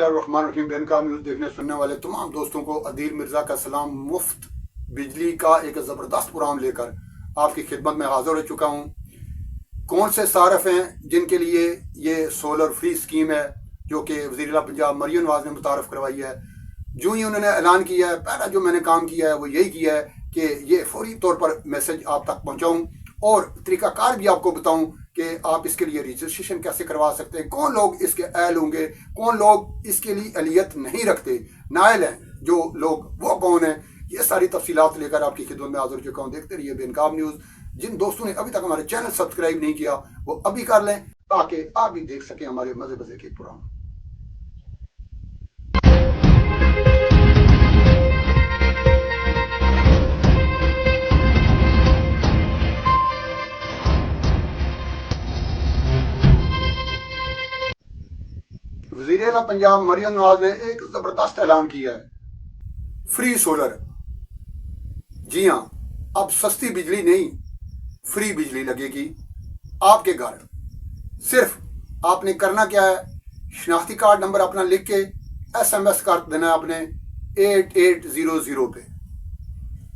बिस्मिल्लाहिर्रहमानिर्रहीम। बेनकाब न्यूज़ देखने सुनने वाले तमाम दोस्तों को अदील मिर्ज़ा का सलाम। मुफ्त बिजली का एक ज़बरदस्त प्रोग्राम लेकर आपकी खिदमत में हाजिर हो चुका हूँ। कौन से सारफ हैं जिनके लिए ये सोलर फ्री स्कीम है जो कि वज़ीर पंजाब मरियम नवाज़ ने मुतारफ़ करवाई है। जो ही उन्होंने ऐलान किया है, पहला जो मैंने काम किया है वो यही किया है कि ये फौरी तौर पर मैसेज आप तक पहुँचाऊँ और तरीक़ाकार भी आपको बताऊँ कि आप इसके लिए रजिस्ट्रेशन कैसे करवा सकते हैं, कौन लोग इसके अहल होंगे, कौन लोग इसके लिए अहलियत नहीं रखते, नायल हैं जो लोग, वो कौन है। ये सारी तफसीलात लेकर आपकी खिदमत में हाजिर हो चुका हूँ। देखते रहिए बेनकाब न्यूज़। जिन दोस्तों ने अभी तक हमारे चैनल सब्सक्राइब नहीं किया वो अभी कर लें ताकि आप भी देख सकें हमारे मज़े मज़े के प्रोग्राम। वज़ीर पंजाब मरियम नवाज ने एक ज़बरदस्त ऐलान किया है, फ्री सोलर। जी हाँ, अब सस्ती बिजली नहीं, फ्री बिजली लगेगी आपके घर। सिर्फ आपने करना क्या है, शनाख्ती कार्ड नंबर अपना लिख के SMS कर देना है आपने 8800 पे।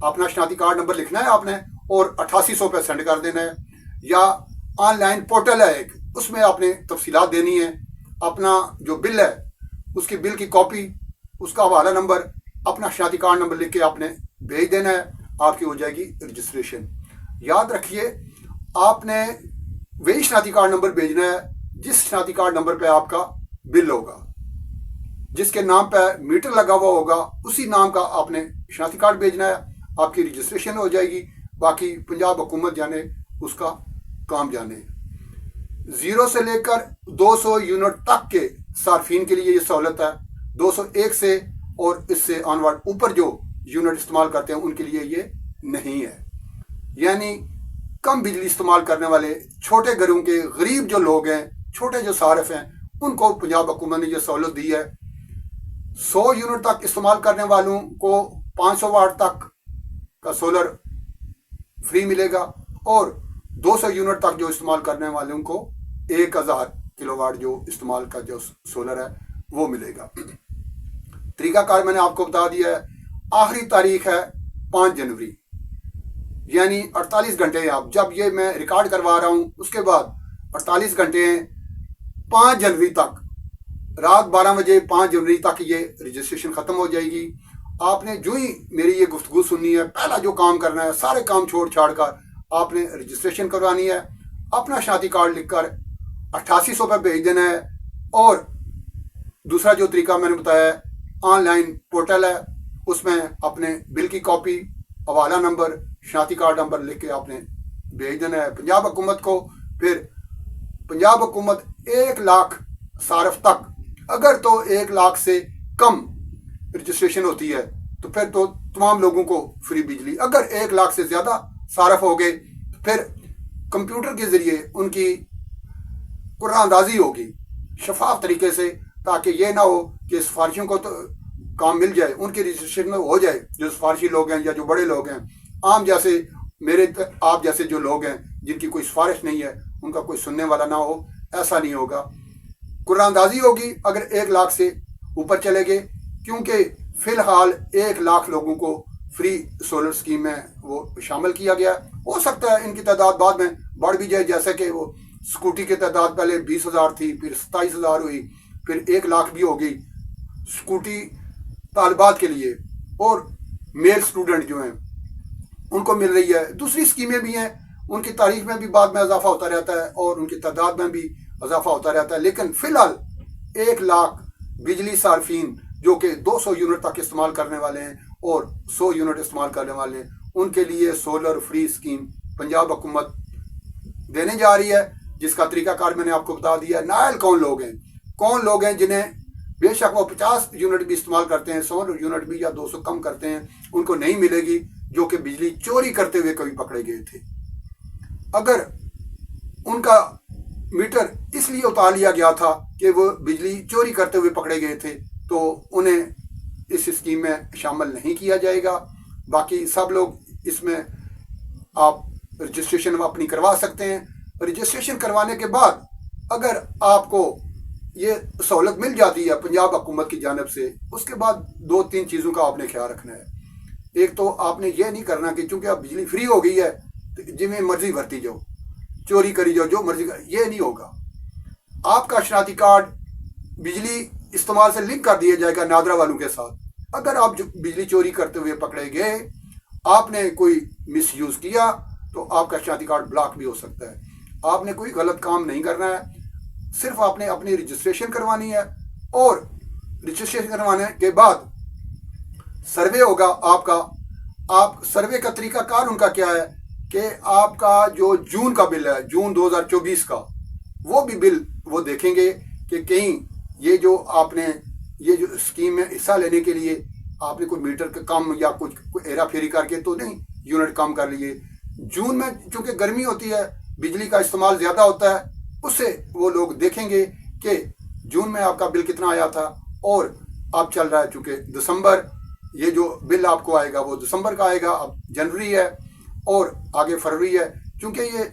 अपना शनाख्ती कार्ड नंबर लिखना है आपने और 8800 पे सेंड कर देना है। या ऑनलाइन पोर्टल है एक, उसमें आपने तफसीलात देनी है। अपना जो बिल है उसकी बिल की कॉपी, उसका हवाला नंबर, अपना शनाख्ती कार्ड नंबर लिख के आपने भेज देना है, आपकी हो जाएगी रजिस्ट्रेशन। याद रखिए, आपने वही शनाख्ती कार्ड नंबर भेजना है जिस शनाख्ती कार्ड नंबर पे आपका बिल होगा, जिसके नाम पे मीटर लगा हुआ होगा, उसी नाम का आपने शनाख्ती कार्ड भेजना है, आपकी रजिस्ट्रेशन हो जाएगी। बाकी पंजाब हुकूमत जाने, उसका काम जाने। 0 से लेकर 200 यूनिट तक के सार्फिन के लिए ये सहूलत है। 201 से और इससे ऑनवर्ड ऊपर जो यूनिट इस्तेमाल करते हैं उनके लिए ये नहीं है। यानी कम बिजली इस्तेमाल करने वाले छोटे घरों के गरीब जो लोग हैं, छोटे जो सारफ हैं, उनको पंजाब हुकूमत ने ये सहूलत दी है। 100 यूनिट तक इस्तेमाल करने वालों को 500 वाट तक का सोलर फ्री मिलेगा और 200 यूनिट तक जो इस्तेमाल करने वालों को 1000 किलोवाट जो इस्तेमाल का जो सोलर है वो मिलेगा। तरीकाकार मैंने आपको बता दिया है। आखिरी तारीख है 5 जनवरी, यानी 48 घंटे हैं। आप जब ये मैं रिकॉर्ड करवा रहा हूँ उसके बाद 48 घंटे हैं। 5 जनवरी तक रात 12 बजे 5 जनवरी तक ये रजिस्ट्रेशन ख़त्म हो जाएगी। आपने जो ही मेरी ये गुफ्तगू सुननी है, पहला जो काम करना है, सारे काम छोड़ छाड़ कर आपने रजिस्ट्रेशन करवानी है। अपना शनाख्ती कार्ड लिखकर 8800 पे भेज देना है। और दूसरा जो तरीका मैंने बताया है, ऑनलाइन पोर्टल है, उसमें अपने बिल की कॉपी, हवाला नंबर, शनाख्ती कार्ड नंबर लिख के आपने भेज देना है पंजाब हुकूमत को। फिर पंजाब हुकूमत 1 लाख सारफ तक, अगर तो 1 लाख से कम रजिस्ट्रेशन होती है तो फिर तो तमाम लोगों को फ्री बिजली। अगर 1 लाख से ज़्यादा सारफ हो गए तो फिर कंप्यूटर के ज़रिए उनकी कुरानंदाजी होगी शफाफ तरीके से, ताकि ये ना हो कि सिफारिशों को तो काम मिल जाए, उनकी रजिस्ट्रेशन में हो जाए। जो सिफारिशी लोग हैं या जो बड़े लोग हैं, आम जैसे मेरे आप जैसे जो लोग हैं जिनकी कोई सिफारिश नहीं है, उनका कोई सुनने वाला ना हो, ऐसा नहीं होगा। कुरानंदाजी होगी अगर 1 लाख से ऊपर चले गए, क्योंकि फ़िलहाल 1 लाख लोगों को फ्री सोलर स्कीम में वो शामिल किया गया। हो सकता है इनकी तादाद बाद में बढ़ भी जाए, जैसे कि वो स्कूटी की तादाद पहले 20,000 थी, फिर 27,000 हुई, फिर 1 लाख भी हो गई स्कूटी तालिबात के लिए। और मेल स्टूडेंट जो हैं उनको मिल रही है। दूसरी स्कीमें भी हैं, उनकी तारीख में भी बाद में इजाफा होता रहता है और उनकी तादाद में भी इजाफा होता रहता है। लेकिन फ़िलहाल 1 लाख बिजली सार्फिन जो कि 200 यूनिट तक इस्तेमाल करने वाले हैं और 100 यूनिट इस्तेमाल करने वाले हैं, उनके लिए सोलर फ्री स्कीम पंजाब हुकूमत देने जा रही है, जिसका तरीकाकार मैंने आपको बता दिया। नायल कौन लोग हैं जिन्हें बेशक वो 50 यूनिट भी इस्तेमाल करते हैं, 100 यूनिट भी या 200 कम करते हैं, उनको नहीं मिलेगी, जो कि बिजली चोरी करते हुए कभी पकड़े गए थे। अगर उनका मीटर इसलिए उतार लिया गया था कि वो बिजली चोरी करते हुए पकड़े गए थे, तो उन्हें इस स्कीम में शामिल नहीं किया जाएगा। बाकी सब लोग इसमें आप रजिस्ट्रेशन अपनी करवा सकते हैं। रजिस्ट्रेशन करवाने के बाद अगर आपको ये सहूलत मिल जाती है पंजाब हुकूमत की जानब से, उसके बाद 2-3 चीज़ों का आपने ख्याल रखना है। एक तो आपने ये नहीं करना कि चूंकि अब बिजली फ्री हो गई है तो जिमें मर्जी भरती जाओ, चोरी करी जाओ, जो मर्जी कर, ये नहीं होगा। आपका शनाख्ती कार्ड बिजली इस्तेमाल से लिंक कर दिया जाएगा नादरा वालों के साथ। अगर आप बिजली चोरी करते हुए पकड़े गए, आपने कोई मिसयूज किया, तो आपका शनाख्ती कार्ड ब्लॉक भी हो सकता है। आपने कोई गलत काम नहीं करना है, सिर्फ आपने अपनी रजिस्ट्रेशन करवानी है, और रजिस्ट्रेशन करवाने के बाद सर्वे होगा आपका। आप सर्वे का तरीका कार उनका क्या है कि आपका जो जून का बिल है, जून 2024 का, वो भी बिल वो देखेंगे कि कहीं ये जो आपने ये जो स्कीम में हिस्सा लेने के लिए आपने कोई मीटर का कम या कुछ हेरा फेरी करके तो नहीं यूनिट कम कर लिए। जून में चूंकि गर्मी होती है, बिजली का इस्तेमाल ज़्यादा होता है, उससे वो लोग देखेंगे कि जून में आपका बिल कितना आया था, और अब चल रहा है चूंकि दिसंबर, ये जो बिल आपको आएगा वो दिसंबर का आएगा, अब जनवरी है और आगे फरवरी है। चूंकि ये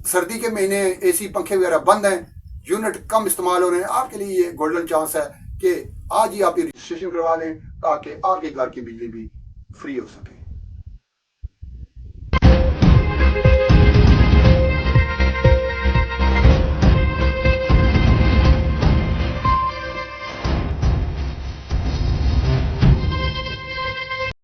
सर्दी के महीने एसी पंखे वगैरह बंद हैं, यूनिट कम इस्तेमाल हो रहे हैं, आपके लिए ये गोल्डन चांस है कि आज ही आप ये रजिस्ट्रेशन करवा लें ताकि आपके घर की बिजली भी फ्री हो सके।